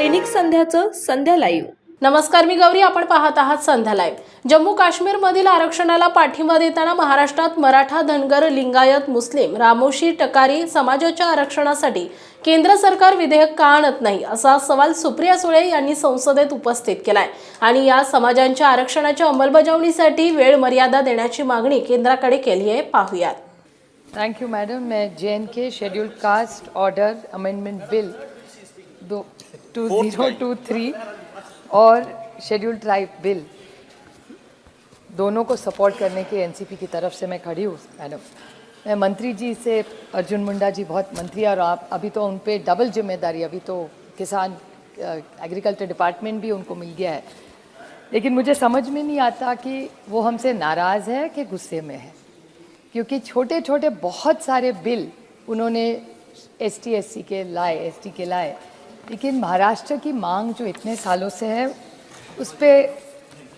दैनिक संध्याचं संध्या live. नमस्कार, मी गौरी, आपण पाहत आहात संध्या लाईव्ह। जम्मू काश्मीर मधील आरक्षणाला पाठिंबा देताना महाराष्ट्रात मराठा, धनगर, लिंगायत, मुस्लिम, रामोशी, टकारी समाजाच्या आरक्षणासाठी केंद्र सरकार विधेयक का आणत नाही असा सवाल सुप्रिया सुळे यांनी संसदेत उपस्थित केलाय आणि या समाजांच्या आरक्षणाच्या अंमलबजावणीसाठी वेळ मर्यादा देण्याची मागणी केंद्राकडे केली आहे। पाहूयात। Thank you madam. मैं JNK scheduled caste order amendment bill 2023 और शेड्यूल्ड ट्राइब बिल दोनों को सपोर्ट करने के NCP की तरफ से मैं खड़ी हूँ मैडम। मैं मंत्री जी से, अर्जुन मुंडा जी बहुत मंत्री और आप अभी तो उन पे डबल जिम्मेदारी, अभी तो किसान एग्रीकल्चर डिपार्टमेंट भी उनको मिल गया है, लेकिन मुझे समझ में नहीं आता कि वो हमसे नाराज़ है कि गुस्से में है, क्योंकि छोटे छोटे बहुत सारे बिल उन्होंने ST SC के लाए, ST के लाए, लेकिन महाराष्ट्र की मांग जो इतने सालों से है उस पर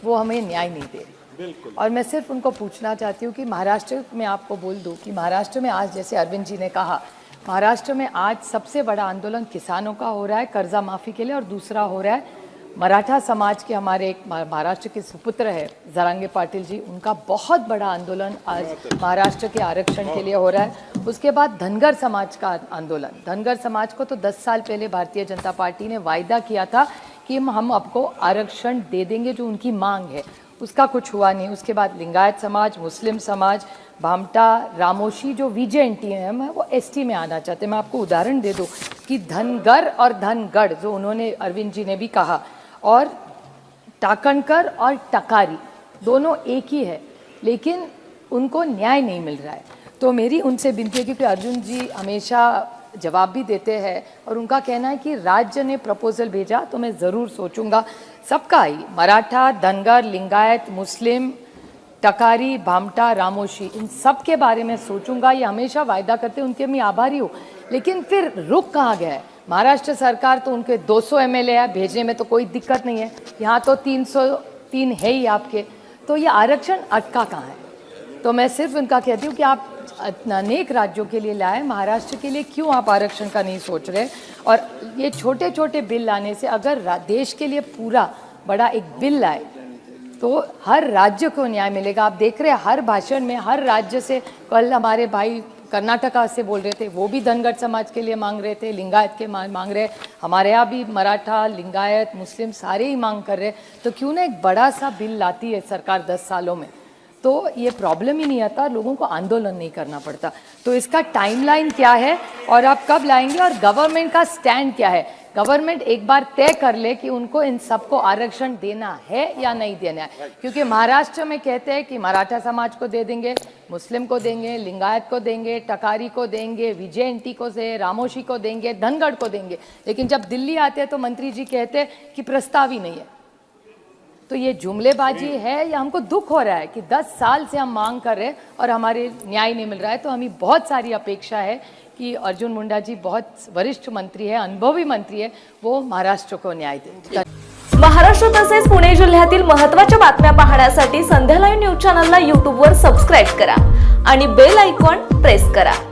वो हमें न्याय नहीं दे रही। और मैं सिर्फ उनको पूछना चाहती हूँ कि महाराष्ट्र में, आपको बोल दूँ कि महाराष्ट्र में आज, जैसे अरविंद जी ने कहा, महाराष्ट्र में आज सबसे बड़ा आंदोलन किसानों का हो रहा है कर्जा माफ़ी के लिए, और दूसरा हो रहा है मराठा समाज के, हमारे एक महाराष्ट्र के सुपुत्र है जरांगे पाटिल जी, उनका बहुत बड़ा आंदोलन आज महाराष्ट्र के आरक्षण के लिए हो रहा है। उसके बाद धनगर समाज का आंदोलन, धनगर समाज को तो 10 साल पहले भारतीय जनता पार्टी ने वायदा किया था कि हम आपको आरक्षण दे देंगे, जो उनकी मांग है, उसका कुछ हुआ नहीं। उसके बाद लिंगायत समाज, मुस्लिम समाज, भामटा, रामोशी जो VJNT है, वो ST में आना चाहते हैं। मैं आपको उदाहरण दे दूँ कि धनगर और धनगढ़, जो उन्होंने अरविंद जी ने भी कहा, और टाकणकर और टकारी दोनों एक ही है, लेकिन उनको न्याय नहीं मिल रहा है। तो मेरी उनसे विनती है, क्योंकि अर्जुन जी हमेशा जवाब भी देते हैं और उनका कहना है कि राज्य ने प्रपोजल भेजा तो मैं ज़रूर सोचूंगा, सबका ही, मराठा, धनगर, लिंगायत, मुस्लिम, टकारी, भामटा, रामोशी, इन सब के बारे में सोचूंगा। ये हमेशा वायदा करते हैं, उनके मैं आभारी हूँ, लेकिन फिर रुक कहाँ गया है? महाराष्ट्र सरकार तो उनके 200 MLA है, भेजने में तो कोई दिक्कत नहीं है, यहाँ तो 303 है ही आपके, तो ये आरक्षण अटका कहाँ है? तो मैं सिर्फ उनका कहती हूँ कि आप अनेक राज्यों के लिए लाए, महाराष्ट्र के लिए क्यों आप आरक्षण का नहीं सोच रहे? और ये छोटे छोटे बिल लाने से, अगर देश के लिए पूरा बड़ा एक बिल लाए तो हर राज्य को न्याय मिलेगा। आप देख रहे हैं हर भाषण में हर राज्य से, कल हमारे भाई कर्नाटका से बोल रहे थे, वो भी धनगर समाज के लिए मांग रहे थे, लिंगायत के मांग रहे, हमारे यहाँ भी मराठा, लिंगायत, मुस्लिम सारे ही मांग कर रहे। तो क्यों ना एक बड़ा सा बिल लाती है सरकार 10 सालों में, तो ये प्रॉब्लम ही नहीं आता, लोगों को आंदोलन नहीं करना पड़ता। तो इसका टाइमलाइन क्या है और आप कब लाएंगे, और गवर्नमेंट का स्टैंड क्या है? गवर्नमेंट एक बार तय कर ले कि उनको इन सबको आरक्षण देना है या नहीं देना है, क्योंकि महाराष्ट्र में कहते हैं कि मराठा समाज को दे देंगे, मुस्लिम को देंगे, लिंगायत को देंगे, टकारी को देंगे, VJNT को से, रामोशी को देंगे, धनगढ़ को देंगे, लेकिन जब दिल्ली आते हैं तो मंत्री जी कहते हैं कि प्रस्ताव ही नहीं है। तो ये जुमलेबाजी है, या हमको दुख हो रहा है कि 10 साल से हम मांग कर रहे हैं और हमारे न्याय नहीं मिल रहा है। तो हमें बहुत सारी अपेक्षा है की अर्जुन मुंडा जी बहुत वरिष्ठ मंत्री है, अनुभवी मंत्री है, वो महाराष्ट्र को न्याय दें। महाराष्ट्र तसेच पुणे जिल्ह्यातील महत्त्वाच्या बातम्या पाहण्यासाठी संध्या लाईव्ह न्यूज चॅनलला YouTube वर सबस्क्राइब करा आणि बेल आयकॉन प्रेस करा।